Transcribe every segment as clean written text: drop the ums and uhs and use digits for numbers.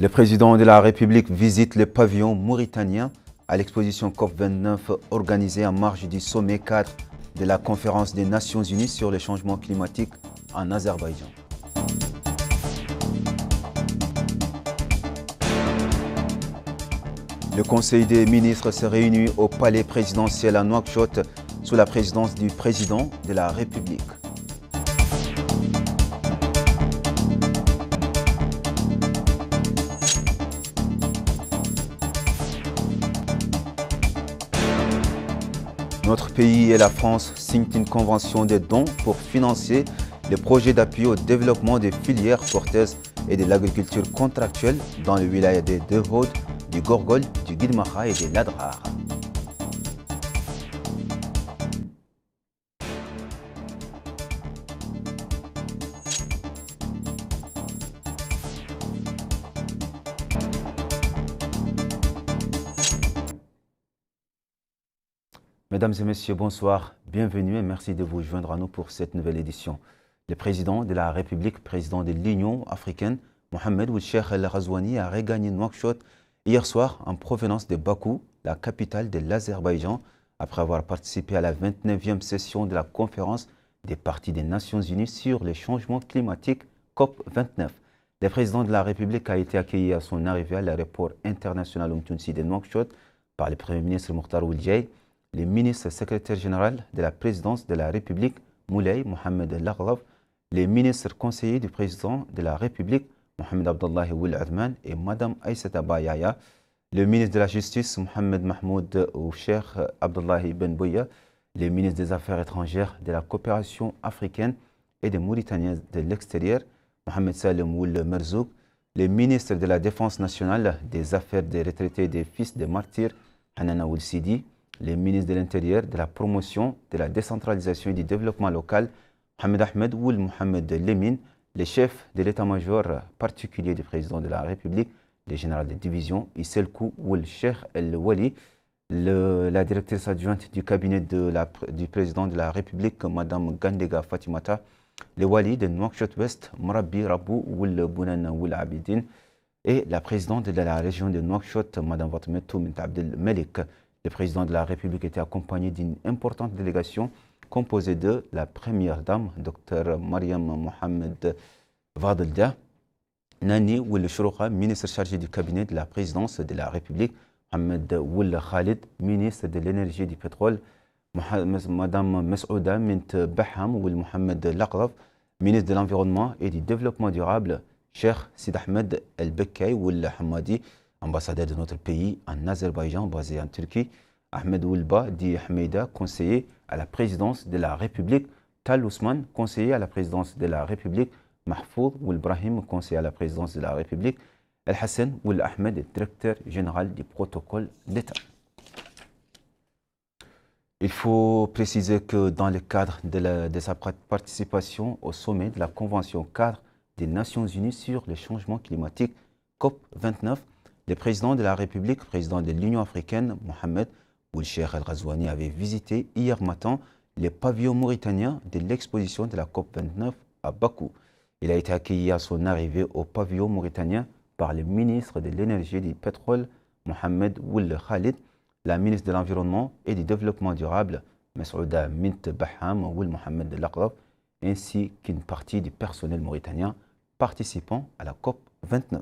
Le président de la République visite le pavillon mauritanien à l'exposition COP29 organisée en marge du sommet cadre de la conférence des Nations Unies sur le changement climatique en Azerbaïdjan. Le Conseil des ministres s'est réuni au palais présidentiel à Nouakchott sous la présidence du président de la République. Notre pays et la France signent une convention de dons pour financer les projets d'appui au développement des filières porteuses et de l'agriculture contractuelle dans le wilaya des Deux-Hauts, du Gorgol, du Guilmacha et des Ladrar. Mesdames et messieurs, bonsoir, bienvenue et merci de vous joindre à nous pour cette nouvelle édition. Le président de la République, président de l'Union africaine, Mohamed Ould Cheikh El Ghazouani, a regagné Nouakchott hier soir en provenance de Bakou, la capitale de l'Azerbaïdjan, après avoir participé à la 29e session de la conférence des parties des Nations Unies sur les changements climatiques COP29. Le président de la République a été accueilli à son arrivée à l'aéroport international Umtounsy de Nouakchott par le Premier ministre Mokhtar Ould Jay, le ministre secrétaire général de la présidence de la République, Moulay Mohamed Laghlaf, les ministres conseillers du président de la République, Mohamed Abdullahi Ould Adman et Madame Aïssata Bayaya, le ministre de la Justice, Mohamed Mahmoud ou Cheikh Abdullahi Ben Bouya, les ministres des Affaires étrangères, de la coopération africaine et des Mauritaniens de l'extérieur, Mohamed Salem Ould Merzouk, les ministres de la Défense nationale, des Affaires des retraités et des fils des martyrs, Hanana Ould Sidi, les ministres de l'Intérieur, de la promotion, de la décentralisation et du développement local, Mohamed Ahmed Ould Mohamed Lemine, les chefs de l'état-major particulier du président de la République, le général de division, Isselkou Ould Cheikh El Wali, la directrice adjointe du cabinet du président de la République, Madame Gandega Fatimata, le Wali de Nouakchott-Ouest, Mrabi Rabou Ould Bounan Ould Abidine, et la présidente de la région de Nouakchott, Madame Fatmetou Mint Abdel Melik. Le président de la République était accompagné d'une importante délégation composée de la première dame, Dr Mariam Mohamed Vadelda, Nani Ould Chouroukha, ministre chargé du cabinet de la présidence de la République, Mohamed Ould Khalid, ministre de l'énergie et du pétrole, Madame Mesouda Mint Baham Ould Mohamed Laghlaf, ministre de l'Environnement et du Développement durable, Cheikh Sid Ahmed El Bekkay Ould Hamadi, ambassadeur de notre pays en Azerbaïdjan, basé en Turquie, Ahmed Ould Ba Di Hmeida, conseiller à la présidence de la République, Tal Ousmane, conseiller à la présidence de la République, Mahfoud Ould Brahim, conseiller à la présidence de la République, El Hassan Ould Ahmed, directeur général du protocole d'État. Il faut préciser que dans le cadre de sa participation au sommet de la Convention cadre des Nations Unies sur le changement climatique COP29, le président de la République, président de l'Union africaine, Mohamed Ould Cheikh El Ghazouani, avait visité hier matin le pavillon mauritanien de l'exposition de la COP29 à Bakou. Il a été accueilli à son arrivée au pavillon mauritanien par le ministre de l'Énergie et du Pétrole, Mohamed Ould Khalid, la ministre de l'Environnement et du Développement durable, Mesouda Mint Baham Ould Mohamed Laghlaf, ainsi qu'une partie du personnel mauritanien participant à la COP29.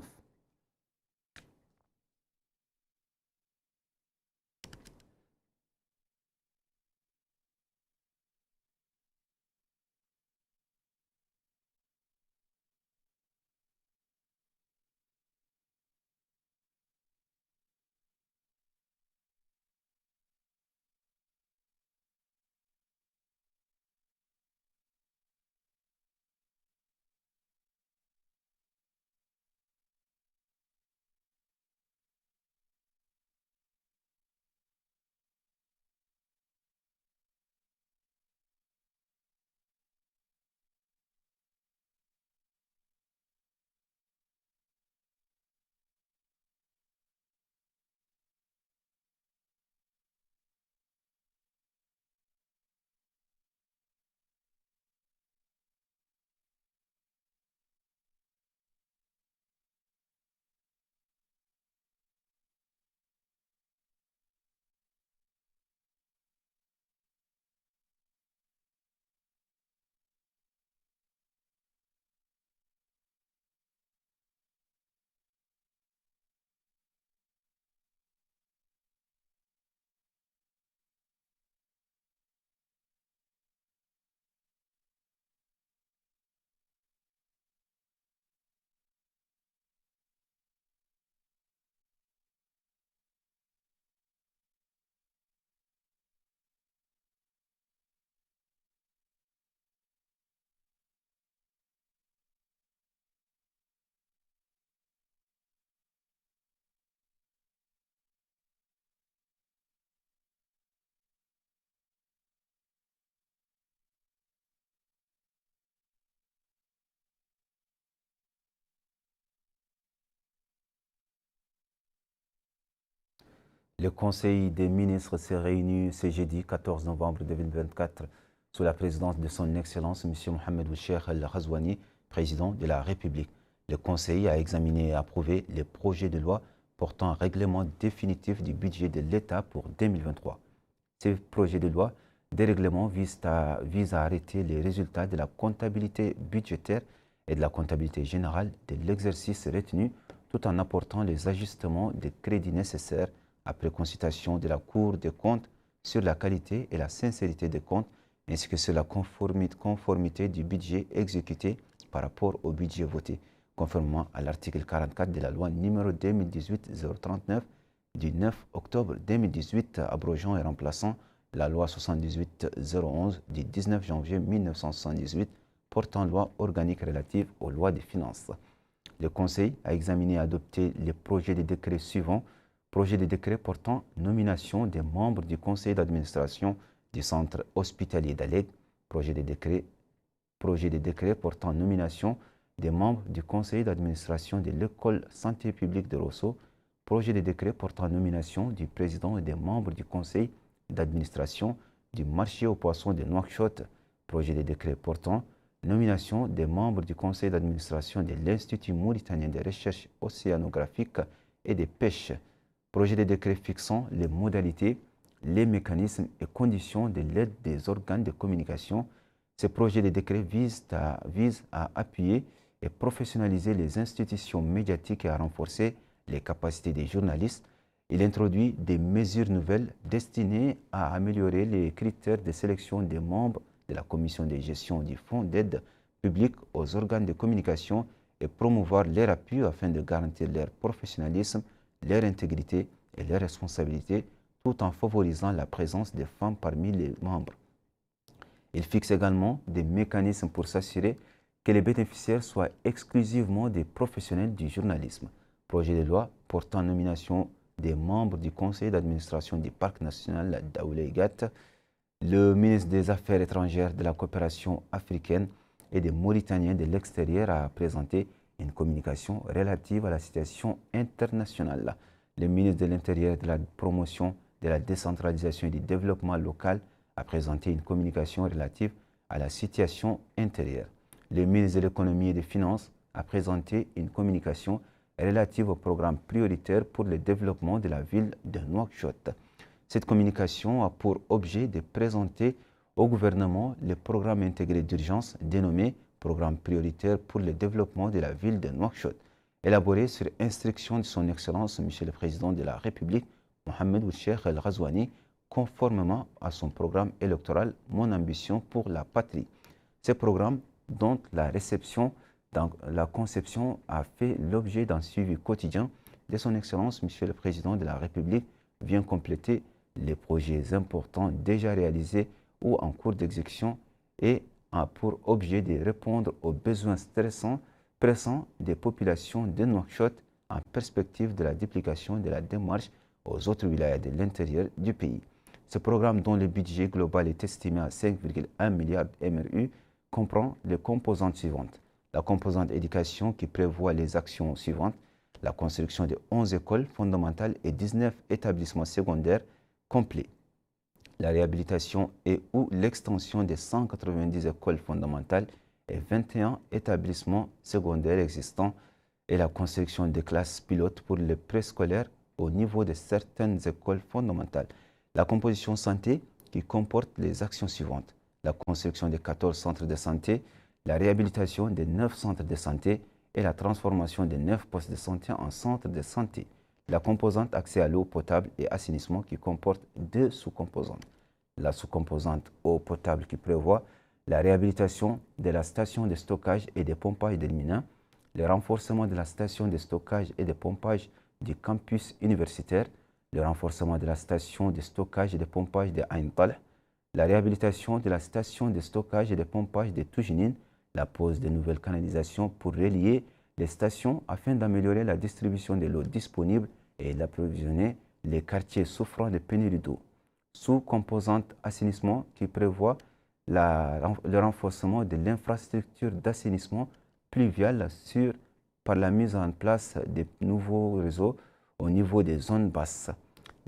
Le Conseil des ministres s'est réuni ce jeudi 14 novembre 2024 sous la présidence de son Excellence M. Mohamed Cheikh El-Ghazouani, président de la République. Le Conseil a examiné et approuvé les projets de loi portant un règlement définitif du budget de l'État pour 2023. Ces projets de loi des règlements visent à arrêter les résultats de la comptabilité budgétaire et de la comptabilité générale de l'exercice retenu, tout en apportant les ajustements des crédits nécessaires après consultation de la Cour des comptes sur la qualité et la sincérité des comptes, ainsi que sur la conformité du budget exécuté par rapport au budget voté, conformément à l'article 44 de la loi numéro 2018-039 du 9 octobre 2018, abrogeant et remplaçant la loi 78-011 du 19 janvier 1978, portant loi organique relative aux lois des finances. Le Conseil a examiné et adopté les projets de décret suivants. Projet de décret portant nomination des membres du conseil d'administration du centre hospitalier d'Alleg. Projet de décret portant nomination des membres du conseil d'administration de l'école santé publique de Rosso. Projet de décret portant nomination du président et des membres du conseil d'administration du marché aux poissons de Nouakchott. Projet de décret portant nomination des membres du conseil d'administration de l'Institut mauritanien de recherche océanographique et de pêche. Projet de décret fixant les modalités, les mécanismes et conditions de l'aide des organes de communication. Ces projets de décret visent à appuyer et professionnaliser les institutions médiatiques et à renforcer les capacités des journalistes. Il introduit des mesures nouvelles destinées à améliorer les critères de sélection des membres de la commission de gestion du fonds d'aide publique aux organes de communication et promouvoir leur appui afin de garantir leur professionnalisme, leur intégrité et leur responsabilité, tout en favorisant la présence des femmes parmi les membres. Il fixe également des mécanismes pour s'assurer que les bénéficiaires soient exclusivement des professionnels du journalisme. Projet de loi portant nomination des membres du conseil d'administration du parc national d'Aoulé-Gat. Le ministre des Affaires étrangères, de la coopération africaine et des Mauritaniens de l'extérieur a présenté une communication relative à la situation internationale. Le ministre de l'Intérieur, de la promotion de la décentralisation et du développement local a présenté une communication relative à la situation intérieure. Le ministre de l'Économie et des Finances a présenté une communication relative au programme prioritaire pour le développement de la ville de Nouakchott. Cette communication a pour objet de présenter au gouvernement le programme intégré d'urgence dénommé Programme prioritaire pour le développement de la ville de Nouakchott, élaboré sur instruction de son Excellence M. le Président de la République, Mohamed Cheikh El-Ghazouani, conformément à son programme électoral Mon ambition pour la patrie. Ce programme, dont la conception a fait l'objet d'un suivi quotidien de son Excellence M. le Président de la République, vient compléter les projets importants déjà réalisés ou en cours d'exécution et a pour objet de répondre aux besoins pressants des populations de Nouakchott en perspective de la duplication de la démarche aux autres wilayas de l'intérieur du pays. Ce programme, dont le budget global est estimé à 5,1 milliards MRU, comprend les composantes suivantes. La composante éducation qui prévoit les actions suivantes: la construction de 11 écoles fondamentales et 19 établissements secondaires complets, la réhabilitation et ou l'extension des 190 écoles fondamentales et 21 établissements secondaires existants et la construction des classes pilotes pour les préscolaires au niveau de certaines écoles fondamentales. La composition santé qui comporte les actions suivantes: la construction de 14 centres de santé, la réhabilitation de 9 centres de santé et la transformation de 9 postes de santé en centres de santé. La composante accès à l'eau potable et assainissement qui comporte 2 sous-composantes. La sous-composante eau potable qui prévoit la réhabilitation de la station de stockage et de pompage d'Elmina, le renforcement de la station de stockage et de pompage du campus universitaire, le renforcement de la station de stockage et de pompage de Ain Talh, la réhabilitation de la station de stockage et de pompage de Toujinine, la pose de nouvelles canalisations pour relier les stations afin d'améliorer la distribution de l'eau disponible et d'approvisionner les quartiers souffrant de pénurie d'eau. Sous-composante assainissement qui prévoit le renforcement de l'infrastructure d'assainissement pluvial par la mise en place de nouveaux réseaux au niveau des zones basses.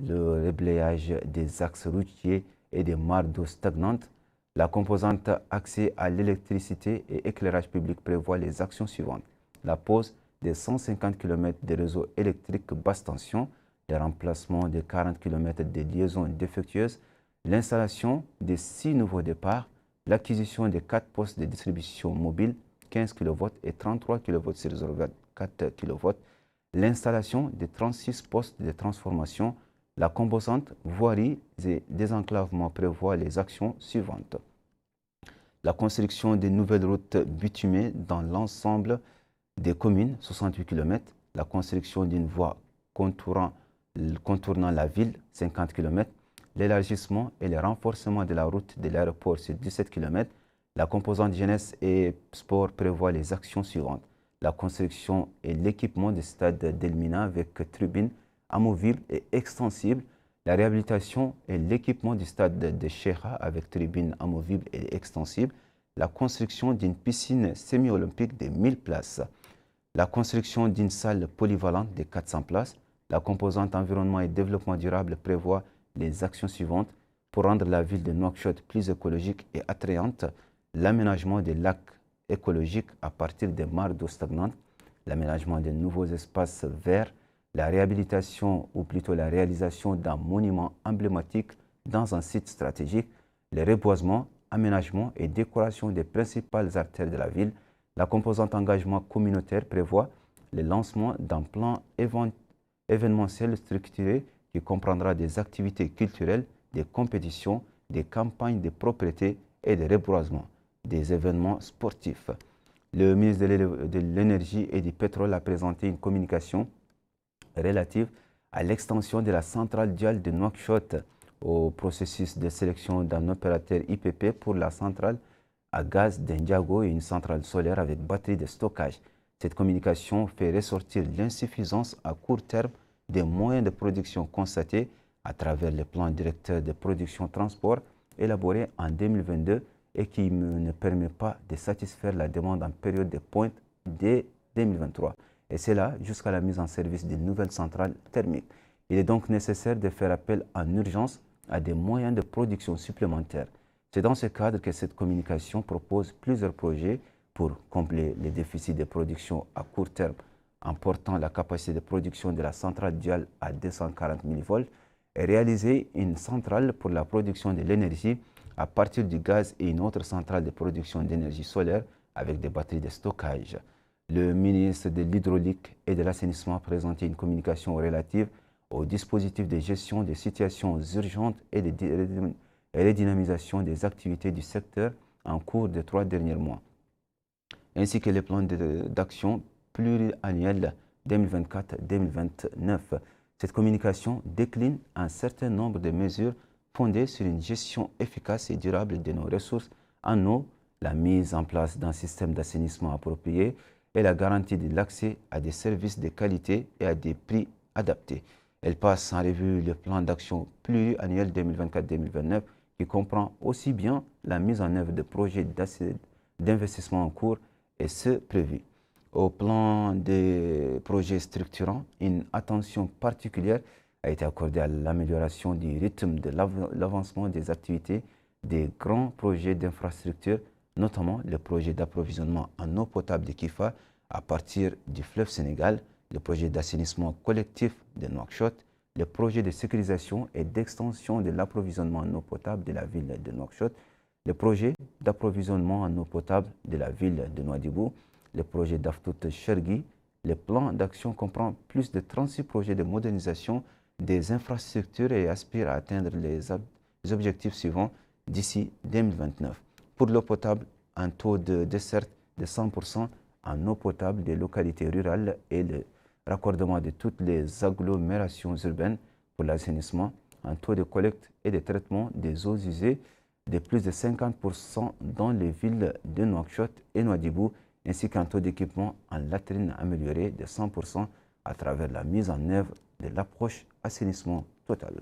le reblayage des axes routiers et des mares d'eau stagnantes. La composante accès à l'électricité et éclairage public prévoit les actions suivantes. La pose des 150 km de réseaux électriques basse tension, le remplacement des 40 km de liaisons défectueuses, l'installation des 6 nouveaux départs, l'acquisition des 4 postes de distribution mobile 15 kV et 33 kV sur 4 kV, l'installation des 36 postes de transformation. La composante voirie et désenclavement prévoit les actions suivantes. La construction de nouvelles routes bitumées dans l'ensemble des communes, 68 km. La construction d'une voie contournant la ville, 50 km. L'élargissement et le renforcement de la route de l'aéroport sur 17 km. La composante jeunesse et sport prévoit les actions suivantes. La construction et l'équipement du stade d'Elmina avec tribune amovible et extensible, la réhabilitation et l'équipement du stade de Cheikha avec tribune amovible et extensible, la construction d'une piscine semi-olympique de 1000 places, la construction d'une salle polyvalente de 400 places. La composante environnement et développement durable prévoit les actions suivantes pour rendre la ville de Nouakchott plus écologique et attrayante, l'aménagement des lacs écologiques à partir des mares d'eau stagnantes, l'aménagement de nouveaux espaces verts, la réhabilitation ou plutôt la réalisation d'un monument emblématique dans un site stratégique, le reboisement, aménagement et décoration des principales artères de la ville. La composante engagement communautaire prévoit le lancement d'un plan événementiel structuré qui comprendra des activités culturelles, des compétitions, des campagnes de propriété et de reboisement, des événements sportifs. Le ministre de l'Énergie et du Pétrole a présenté une communication relative à l'extension de la centrale duale de Nouakchott au processus de sélection d'un opérateur IPP pour la centrale à gaz d'Indiago et une centrale solaire avec batterie de stockage. Cette communication fait ressortir l'insuffisance à court terme des moyens de production constatés à travers le plan directeur de production-transport élaboré en 2022 et qui ne permet pas de satisfaire la demande en période de pointe dès 2023. Et c'est là jusqu'à la mise en service d'une nouvelle centrale thermique. Il est donc nécessaire de faire appel en urgence à des moyens de production supplémentaires. C'est dans ce cadre que cette communication propose plusieurs projets pour combler les déficits de production à court terme en portant la capacité de production de la centrale duale à 240 000 volts et réaliser une centrale pour la production de l'énergie à partir du gaz et une autre centrale de production d'énergie solaire avec des batteries de stockage. Le ministre de l'Hydraulique et de l'Assainissement a présenté une communication relative au dispositif de gestion des situations urgentes et de redynamisation des activités du secteur en cours des 3 derniers mois, ainsi que les plans d'action pluriannuels 2024-2029. Cette communication décline un certain nombre de mesures fondées sur une gestion efficace et durable de nos ressources en eau, la mise en place d'un système d'assainissement approprié et la garantie de l'accès à des services de qualité et à des prix adaptés. Elle passe en revue le plan d'action pluriannuel 2024-2029 qui comprend aussi bien la mise en œuvre de projets d'investissement en cours et ceux prévus. Au plan des projets structurants, une attention particulière a été accordée à l'amélioration du rythme de l'avancement des activités des grands projets d'infrastructure, notamment le projet d'approvisionnement en eau potable de Kifa à partir du fleuve Sénégal, le projet d'assainissement collectif de Nouakchott, le projet de sécurisation et d'extension de l'approvisionnement en eau potable de la ville de Nouakchott, le projet d'approvisionnement en eau potable de la ville de Nouadhibou, le projet d'Aftout Chergui. Le plan d'action comprend plus de 36 projets de modernisation des infrastructures et aspire à atteindre les objectifs suivants d'ici 2029. Pour l'eau potable, un taux de desserte de 100% en eau potable des localités rurales et le raccordement de toutes les agglomérations urbaines pour l'assainissement, un taux de collecte et de traitement des eaux usées de plus de 50% dans les villes de Nouakchott et Nouadhibou, ainsi qu'un taux d'équipement en latrines amélioré de 100% à travers la mise en œuvre de l'approche assainissement total.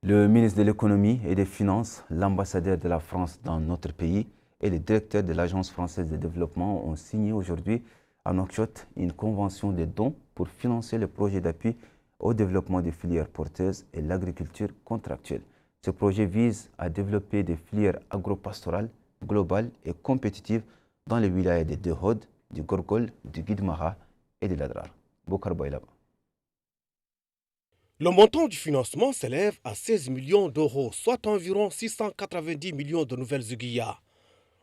Le ministre de l'économie et des finances, l'ambassadeur de la France dans notre pays et le directeur de l'Agence française de développement ont signé aujourd'hui à Nouakchott une convention de dons pour financer le projet d'appui au développement des filières porteuses et l'agriculture contractuelle. Ce projet vise à développer des filières agropastorales globales et compétitives dans les wilayas de Dehod, du Gorgol, du Guidmara et de l'Adrar. Bokar Baïlaba. Le montant du financement s'élève à 16 millions d'euros, soit environ 690 millions de nouvelles aiguillas.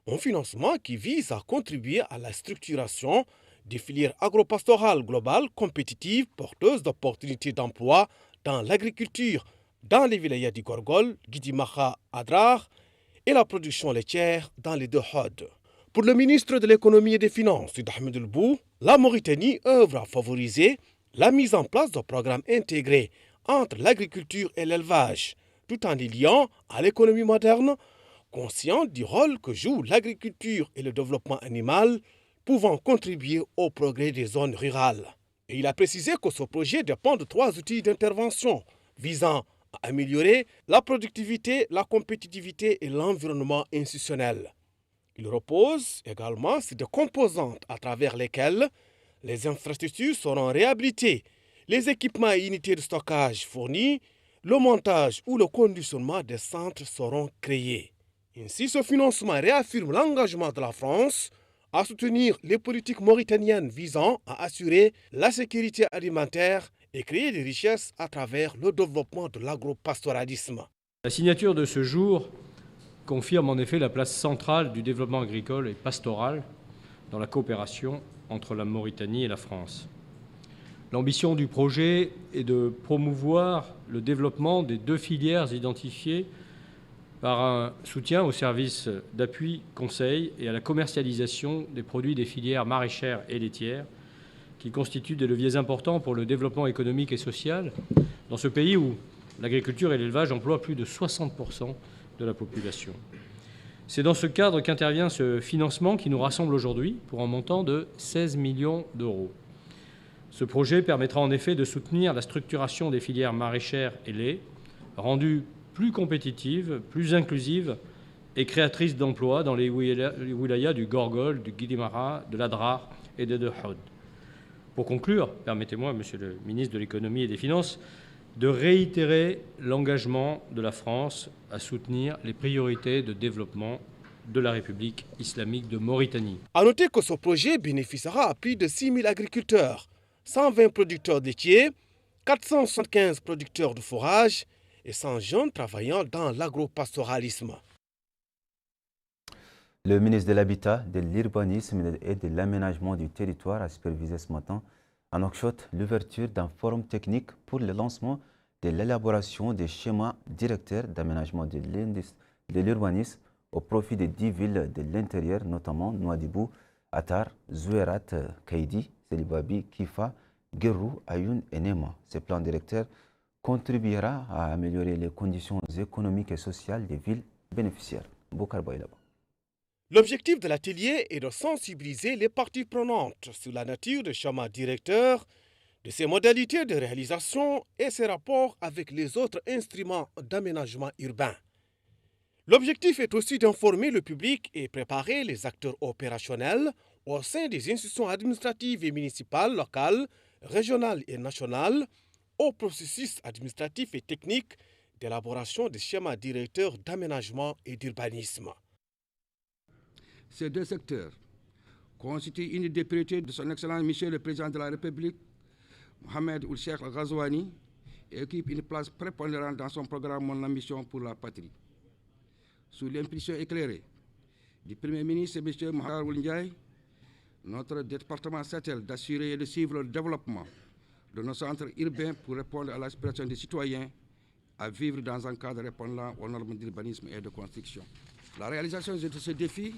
Un financement qui vise à contribuer à la structuration des filières agropastorales globales compétitives porteuses d'opportunités d'emploi dans l'agriculture, dans les wilayas du Gorgol, Guidimaha, Adrar et la production laitière dans les Dehod. Pour le ministre de l'économie et des finances, Ahmed El-Bou, la Mauritanie œuvre à favoriser la mise en place de programmes intégrés entre l'agriculture et l'élevage, tout en les liant à l'économie moderne, conscient du rôle que joue l'agriculture et le développement animal, pouvant contribuer au progrès des zones rurales. Et il a précisé que ce projet dépend de 3 outils d'intervention visant à améliorer la productivité, la compétitivité et l'environnement institutionnel. Il repose également sur des composantes à travers lesquelles les infrastructures seront réhabilitées, les équipements et unités de stockage fournis, le montage ou le conditionnement des centres seront créés. Ainsi, ce financement réaffirme l'engagement de la France à soutenir les politiques mauritaniennes visant à assurer la sécurité alimentaire et créer des richesses à travers le développement de l'agropastoralisme. La signature de ce jour confirme en effet la place centrale du développement agricole et pastoral dans la coopération entre la Mauritanie et la France. L'ambition du projet est de promouvoir le développement des 2 filières identifiées par un soutien aux services d'appui, conseil et à la commercialisation des produits des filières maraîchères et laitières, qui constituent des leviers importants pour le développement économique et social dans ce pays où l'agriculture et l'élevage emploient plus de 60% de la population. C'est dans ce cadre qu'intervient ce financement qui nous rassemble aujourd'hui pour un montant de 16 millions d'euros. Ce projet permettra en effet de soutenir la structuration des filières maraîchères et lait, rendues plus compétitives, plus inclusives et créatrices d'emplois dans les wilayas du Gorgol, du Guidimara, de l'Adrar et de Dehod. Pour conclure, permettez-moi, Monsieur le ministre de l'Économie et des Finances, de réitérer l'engagement de la France à soutenir les priorités de développement de la République islamique de Mauritanie. A noter que ce projet bénéficiera à plus de 6 000 agriculteurs, 120 producteurs laitiers, 475 producteurs de fourrage et 100 jeunes travaillant dans l'agropastoralisme. Le ministre de l'Habitat, de l'Urbanisme et de l'Aménagement du territoire a supervisé ce matin à Nouakchott l'ouverture d'un forum technique pour le lancement de l'élaboration des schémas directeurs d'aménagement de l'urbanisme au profit des 10 villes de l'intérieur, notamment Nouadhibou, Attar, Zouerat, Kaidi, Selibabi, Kifa, Guérou, Ayoun et Nema. Ce plan directeur contribuera à améliorer les conditions économiques et sociales des villes bénéficiaires. Bokar Baïlaba. L'objectif de l'atelier est de sensibiliser les parties prenantes sur la nature des schémas directeurs, de ses modalités de réalisation et ses rapports avec les autres instruments d'aménagement urbain. L'objectif est aussi d'informer le public et préparer les acteurs opérationnels au sein des institutions administratives et municipales, locales, régionales et nationales au processus administratif et technique d'élaboration des schémas directeurs d'aménagement et d'urbanisme. Ces 2 secteurs constituent une des priorités de son Excellence Monsieur le Président de la République, Mohamed Ould Cheikh Al Ghazouani, et occupent une place prépondérante dans son programme Mon ambition pour la patrie. Sous l'impulsion éclairée du Premier ministre M. Makhtar Ould Ndiaye, notre département s'attelle d'assurer et de suivre le développement de nos centres urbains pour répondre à l'aspiration des citoyens à vivre dans un cadre répondant aux normes d'urbanisme et de construction. La réalisation de ce défi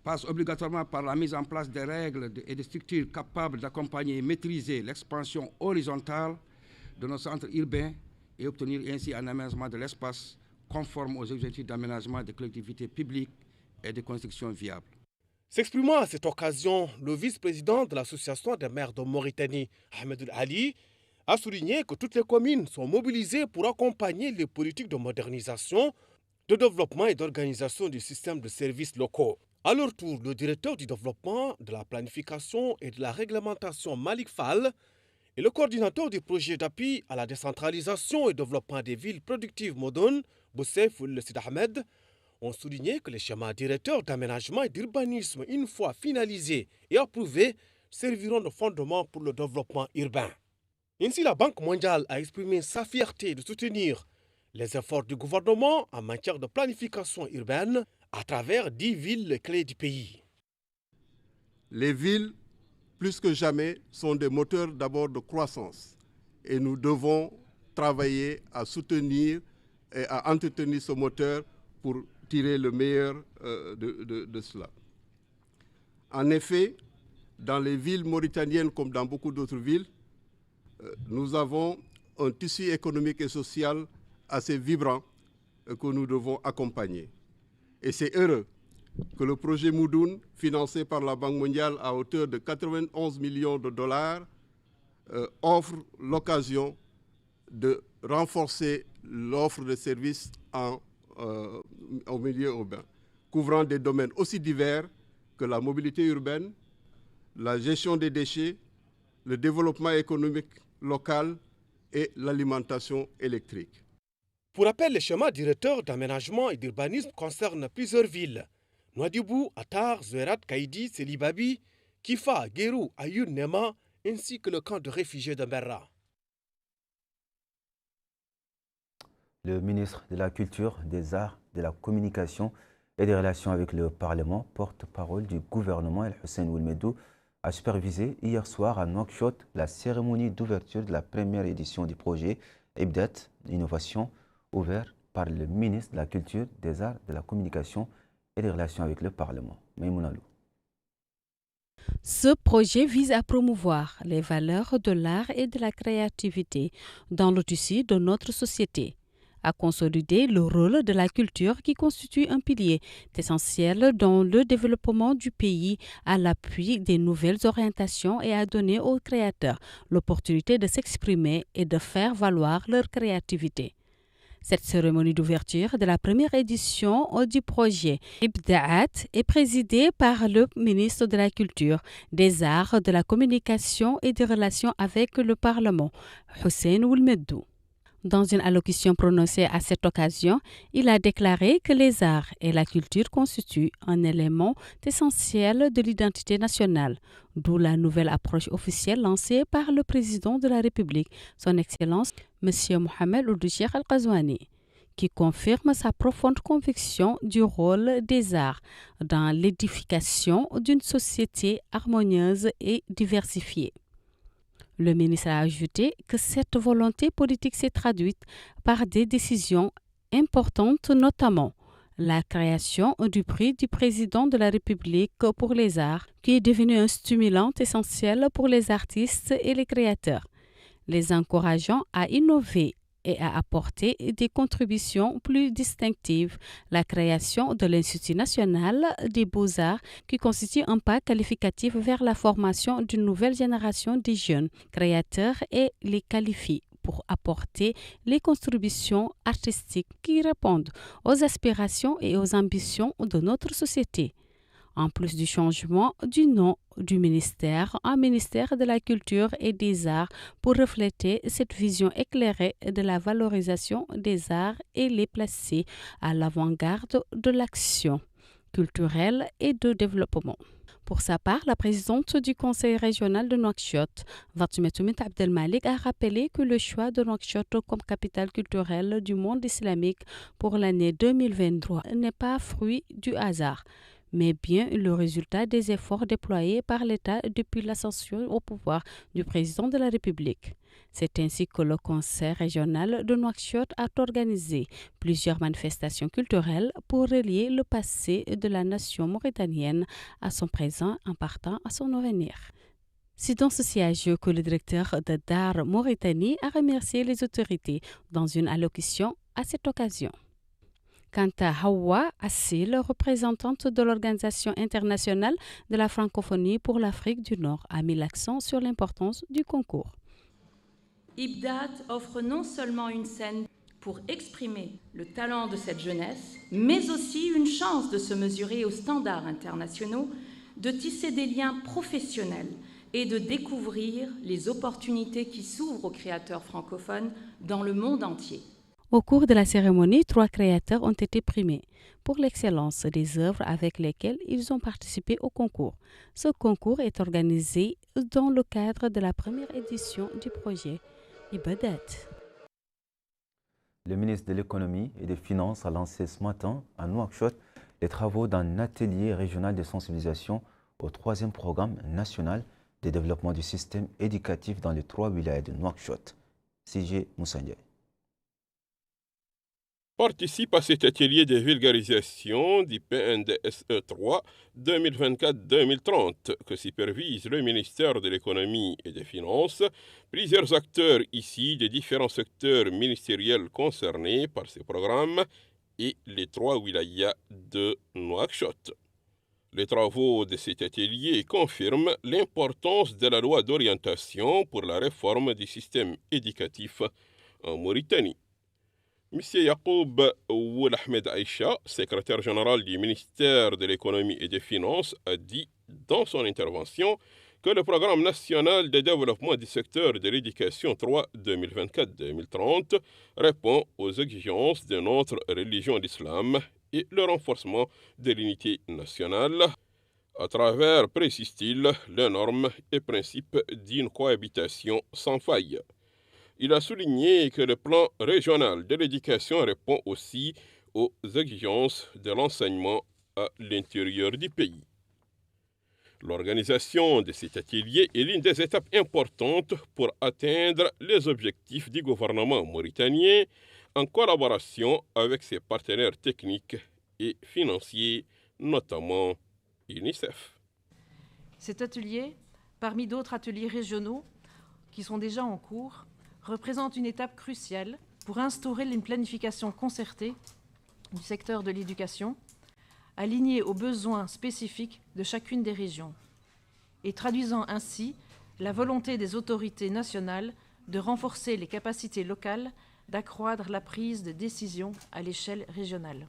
passe obligatoirement par la mise en place des règles et des structures capables d'accompagner et maîtriser l'expansion horizontale de nos centres urbains et obtenir ainsi un aménagement de l'espace conforme aux objectifs d'aménagement des collectivités publiques et de construction viables. S'exprimant à cette occasion, le vice-président de l'Association des maires de Mauritanie, Ahmed Ali, a souligné que toutes les communes sont mobilisées pour accompagner les politiques de modernisation, de développement et d'organisation du système de services locaux. À leur tour, le directeur du développement, de la planification et de la réglementation Malik Fall et le coordinateur du projet d'appui à la décentralisation et développement des villes productives modernes, Boussef Sid Ahmed, ont souligné que les schémas directeurs d'aménagement et d'urbanisme, une fois finalisés et approuvés, serviront de fondement pour le développement urbain. Ainsi, la Banque mondiale a exprimé sa fierté de soutenir les efforts du gouvernement en matière de planification urbaine à travers 10 villes clés du pays. Les villes, plus que jamais, sont des moteurs d'abord de croissance et nous devons travailler à soutenir et à entretenir ce moteur pour tirer le meilleur de cela. En effet, dans les villes mauritaniennes comme dans beaucoup d'autres villes, nous avons un tissu économique et social assez vibrant que nous devons accompagner. Et c'est heureux que le projet Moudoun, financé par la Banque mondiale à hauteur de 91 millions de dollars, offre l'occasion de renforcer l'offre de services au milieu urbain, couvrant des domaines aussi divers que la mobilité urbaine, la gestion des déchets, le développement économique local et l'alimentation électrique. Pour rappel, les schémas directeurs d'aménagement et d'urbanisme concernent plusieurs villes. Nouadhibou, Attar, Zouerat, Kaïdi, Selibabi, Kifa, Guérou, Ayoun, Nema, ainsi que le camp de réfugiés de Merra. Le ministre de la Culture, des Arts, de la Communication et des Relations avec le Parlement, porte-parole du gouvernement El Hussein Ouelmedou, a supervisé hier soir à Nouakchott la cérémonie d'ouverture de la première édition du projet Ibdat Innovation, ouvert par le ministre de la Culture, des Arts, de la Communication et des Relations avec le Parlement. Maïmouna Lou. Ce projet vise à promouvoir les valeurs de l'art et de la créativité dans le tissu de notre société, à consolider le rôle de la culture qui constitue un pilier essentiel dans le développement du pays à l'appui des nouvelles orientations et à donner aux créateurs l'opportunité de s'exprimer et de faire valoir leur créativité. Cette cérémonie d'ouverture de la première édition du projet Ibdaat est présidée par le ministre de la Culture, des Arts, de la Communication et des Relations avec le Parlement, Hussein Ouelmedou. Dans une allocution prononcée à cette occasion, il a déclaré que les arts et la culture constituent un élément essentiel de l'identité nationale, d'où la nouvelle approche officielle lancée par le président de la République, son Excellence M. Mohamed Ould Cheikh Al Ghazouani, qui confirme sa profonde conviction du rôle des arts dans l'édification d'une société harmonieuse et diversifiée. Le ministre a ajouté que cette volonté politique s'est traduite par des décisions importantes, notamment la création du prix du président de la République pour les arts, qui est devenu un stimulant essentiel pour les artistes et les créateurs, les encourageant à innover et à apporter des contributions plus distinctives, la création de l'Institut national des beaux-arts qui constitue un pas qualificatif vers la formation d'une nouvelle génération de jeunes créateurs et les qualifie pour apporter les contributions artistiques qui répondent aux aspirations et aux ambitions de notre société. En plus du changement du nom du ministère en ministère de la Culture et des Arts pour refléter cette vision éclairée de la valorisation des arts et les placer à l'avant-garde de l'action culturelle et de développement. Pour sa part, la présidente du Conseil régional de Nouakchott, Fatimatoumit Abdelmalik, a rappelé que le choix de Nouakchott comme capitale culturelle du monde islamique pour l'année 2023 n'est pas fruit du hasard, mais bien le résultat des efforts déployés par l'État depuis l'ascension au pouvoir du président de la République. C'est ainsi que le Conseil régional de Nouakchott a organisé plusieurs manifestations culturelles pour relier le passé de la nation mauritanienne à son présent en partant à son avenir. C'est dans ce siège que le directeur de DAR Mauritanie a remercié les autorités dans une allocution à cette occasion. Quant à Hawa Assil, représentante de l'Organisation internationale de la francophonie pour l'Afrique du Nord, a mis l'accent sur l'importance du concours. Ibdat offre non seulement une scène pour exprimer le talent de cette jeunesse, mais aussi une chance de se mesurer aux standards internationaux, de tisser des liens professionnels et de découvrir les opportunités qui s'ouvrent aux créateurs francophones dans le monde entier. Au cours de la cérémonie, 3 créateurs ont été primés pour l'excellence des œuvres avec lesquelles ils ont participé au concours. Ce concours est organisé dans le cadre de la première édition du projet Ibadat. Le ministre de l'Économie et des Finances a lancé ce matin à Nouakchott les travaux d'un atelier régional de sensibilisation au 3e programme national de développement du système éducatif dans les 3 wilayas de Nouakchott. CG Moussandiaï participe à cet atelier de vulgarisation du PNDSE 3 2024-2030 que supervise le ministère de l'Économie et des Finances. Plusieurs acteurs ici des différents secteurs ministériels concernés par ces programmes et les 3 wilayas de Nouakchott. Les travaux de cet atelier confirment l'importance de la loi d'orientation pour la réforme du système éducatif en Mauritanie. M. Yacoub Ould Ahmed Aïcha, secrétaire général du ministère de l'Économie et des Finances, a dit dans son intervention que le programme national de développement du secteur de l'éducation 3 2024-2030 répond aux exigences de notre religion d'islam et le renforcement de l'unité nationale à travers, précise-t-il, les normes et principes d'une cohabitation sans faille. Il a souligné que le plan régional de l'éducation répond aussi aux exigences de l'enseignement à l'intérieur du pays. L'organisation de cet atelier est l'une des étapes importantes pour atteindre les objectifs du gouvernement mauritanien en collaboration avec ses partenaires techniques et financiers, notamment UNICEF. Cet atelier, parmi d'autres ateliers régionaux qui sont déjà en cours, représente une étape cruciale pour instaurer une planification concertée du secteur de l'éducation, alignée aux besoins spécifiques de chacune des régions, et traduisant ainsi la volonté des autorités nationales de renforcer les capacités locales, d'accroître la prise de décision à l'échelle régionale.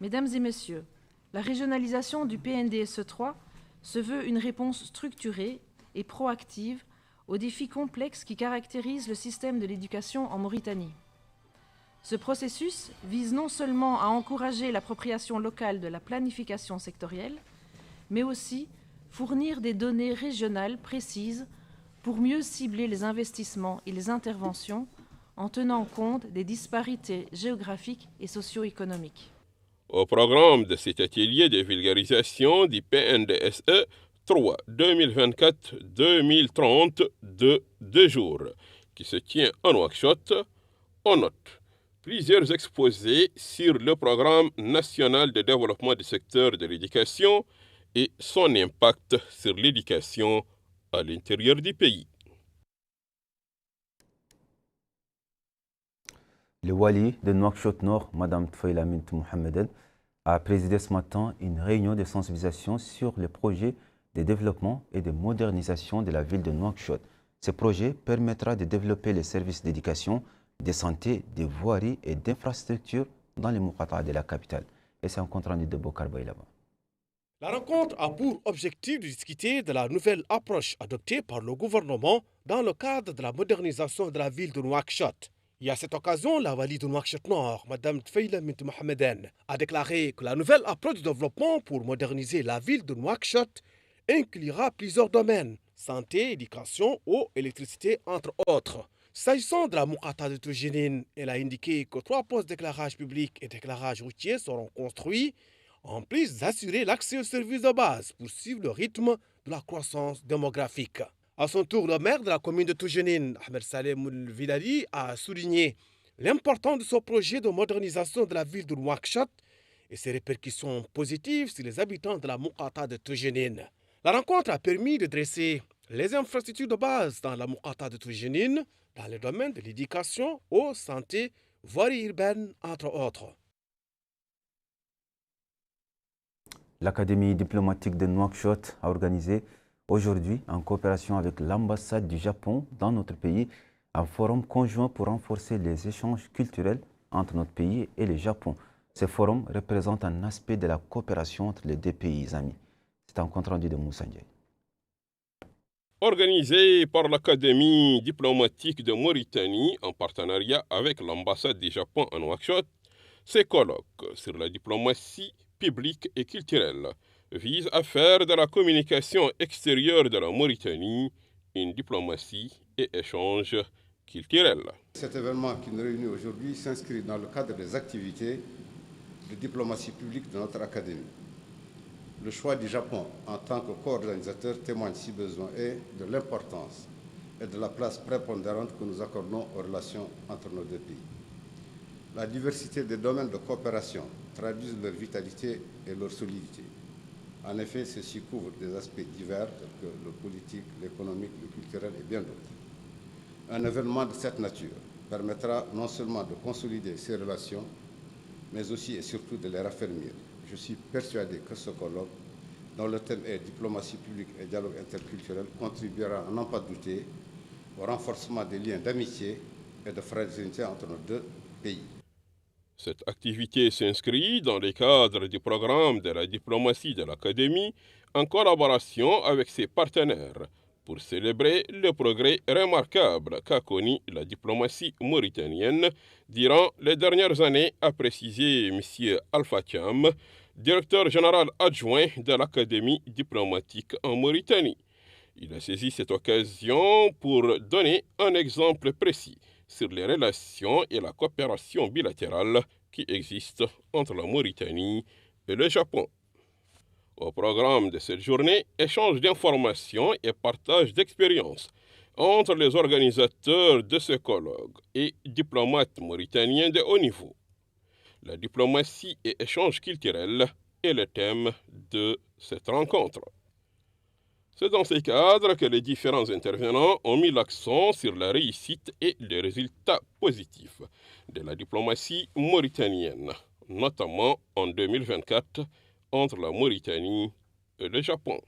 Mesdames et messieurs, la régionalisation du PNDSE 3 se veut une réponse structurée et proactive aux défis complexes qui caractérisent le système de l'éducation en Mauritanie. Ce processus vise non seulement à encourager l'appropriation locale de la planification sectorielle, mais aussi fournir des données régionales précises pour mieux cibler les investissements et les interventions en tenant compte des disparités géographiques et socio-économiques. Au programme de cet atelier de vulgarisation du PNDSE 3 2024-2030 de 2 jours, qui se tient à Nouakchott, on note plusieurs exposés sur le programme national de développement du secteur de l'éducation et son impact sur l'éducation à l'intérieur du pays. Le wali de Nouakchott Nord, Mme Tfaïla Mint Mohameden, a présidé ce matin une réunion de sensibilisation sur les projets de développement et de modernisation de la ville de Nouakchott. Ce projet permettra de développer les services d'éducation, de santé, de voirie et d'infrastructures dans les Moukata de la capitale. Et c'est un compte rendu de Bokar Baïlaba. La rencontre a pour objectif de discuter de la nouvelle approche adoptée par le gouvernement dans le cadre de la modernisation de la ville de Nouakchott. Et à cette occasion, la wali de Nouakchott Nord, Mme Tfaïla Mint Mohameden, a déclaré que la nouvelle approche de développement pour moderniser la ville de Nouakchott inclura plusieurs domaines, santé, éducation, eau, électricité, entre autres. S'agissant de la Moukata de Toujénine, elle a indiqué que 3 postes d'éclairage public et d'éclairage routier seront construits, en plus d'assurer l'accès aux services de base pour suivre le rythme de la croissance démographique. À son tour, le maire de la commune de Toujénine, Ahmed Saleh Moulvilali, a souligné l'importance de ce projet de modernisation de la ville de Nouakchott et ses répercussions positives sur les habitants de la Moukata de Toujénine. La rencontre a permis de dresser les infrastructures de base dans la Moukata de Toujénine, dans les domaines de l'éducation, eau, santé, voirie urbaine, entre autres. L'Académie diplomatique de Nouakchott a organisé aujourd'hui, en coopération avec l'ambassade du Japon dans notre pays, un forum conjoint pour renforcer les échanges culturels entre notre pays et le Japon. Ce forum représente un aspect de la coopération entre les deux pays amis. C'est un compte rendu de Moussa Ndiaye. Organisé par l'Académie diplomatique de Mauritanie en partenariat avec l'ambassade du Japon à Nouakchott, ces colloques sur la diplomatie publique et culturelle visent à faire de la communication extérieure de la Mauritanie une diplomatie et échange culturels. Cet événement qui nous réunit aujourd'hui s'inscrit dans le cadre des activités de diplomatie publique de notre Académie. Le choix du Japon en tant que co-organisateur témoigne si besoin est de l'importance et de la place prépondérante que nous accordons aux relations entre nos deux pays. La diversité des domaines de coopération traduit leur vitalité et leur solidité. En effet, ceci couvre des aspects divers tels que le politique, l'économique, le culturel et bien d'autres. Un événement de cette nature permettra non seulement de consolider ces relations, mais aussi et surtout de les raffermir. Je suis persuadé que ce colloque, dont le thème est diplomatie publique et dialogue interculturel, contribuera, à n'en pas douter, au renforcement des liens d'amitié et de fraternité entre nos deux pays. Cette activité s'inscrit dans le cadre du programme de la diplomatie de l'Académie en collaboration avec ses partenaires pour célébrer le progrès remarquable qu'a connu la diplomatie mauritanienne durant les dernières années, a précisé M. Alpha Thiam, directeur général adjoint de l'Académie diplomatique en Mauritanie. Il a saisi cette occasion pour donner un exemple précis sur les relations et la coopération bilatérale qui existent entre la Mauritanie et le Japon. Au programme de cette journée, échange d'informations et partage d'expériences entre les organisateurs de ce colloque et diplomates mauritaniens de haut niveau. La diplomatie et échange culturel est le thème de cette rencontre. C'est dans ces cadres que les différents intervenants ont mis l'accent sur la réussite et les résultats positifs de la diplomatie mauritanienne, notamment en 2024 entre la Mauritanie et le Japon.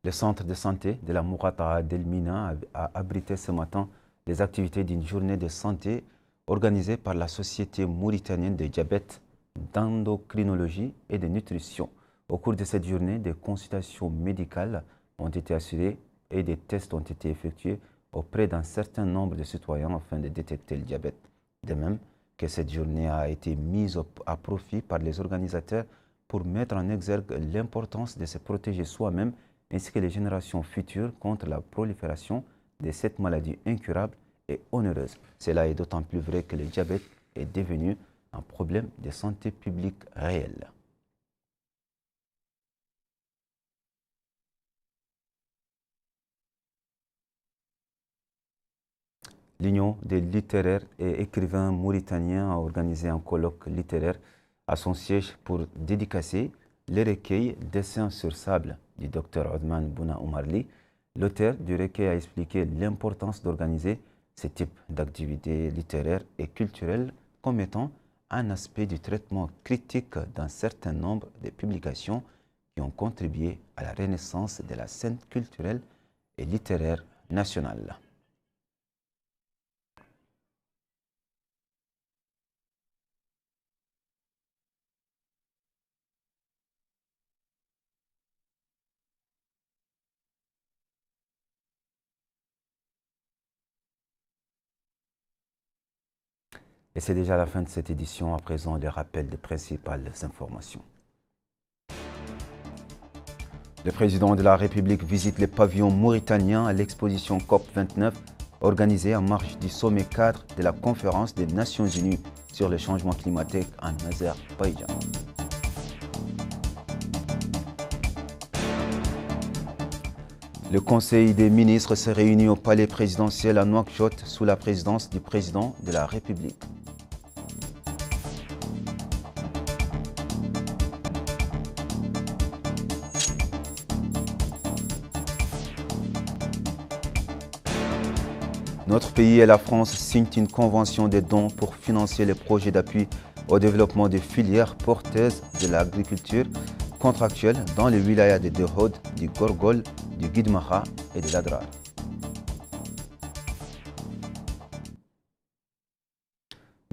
Le centre de santé de la Mourata d'Elmina a abrité ce matin les activités d'une journée de santé organisée par la Société mauritanienne de diabète, d'endocrinologie et de nutrition. Au cours de cette journée, des consultations médicales ont été assurées et des tests ont été effectués auprès d'un certain nombre de citoyens afin de détecter le diabète. De même que cette journée a été mise à profit par les organisateurs pour mettre en exergue l'importance de se protéger soi-même ainsi que les générations futures contre la prolifération de cette maladie incurable et onéreuse. Cela est d'autant plus vrai que le diabète est devenu un problème de santé publique réel. L'Union des littéraires et écrivains mauritaniens a organisé un colloque littéraire à son siège pour dédicacer le recueil Dessins sur sable du Dr Othman Bouna Oumarli. L'auteur du recueil a expliqué l'importance d'organiser ce type d'activité littéraire et culturelle comme étant un aspect du traitement critique d'un certain nombre de publications qui ont contribué à la renaissance de la scène culturelle et littéraire nationale. Et c'est déjà la fin de cette édition. À présent, le rappel des principales informations. Le président de la République visite les pavillons mauritaniens à l'exposition COP29 organisée en marge du sommet cadre de la conférence des Nations Unies sur le changement climatique en Azerbaïdjan. Le Conseil des ministres s'est réuni au palais présidentiel à Nouakchott sous la présidence du président de la République. Notre pays et la France signent une convention de dons pour financer les projets d'appui au développement des filières porteuses de l'agriculture contractuelle dans les wilayas de Dehod, du Gorgol, du Guidmaha et de l'Adrar.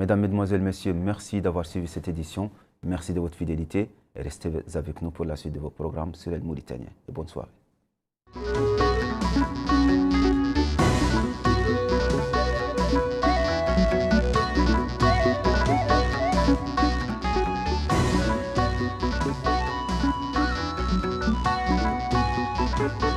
Mesdames, Mesdemoiselles, Messieurs, merci d'avoir suivi cette édition. Merci de votre fidélité et restez avec nous pour la suite de vos programmes sur El Mauritanien. Et bonne soirée. Thank you.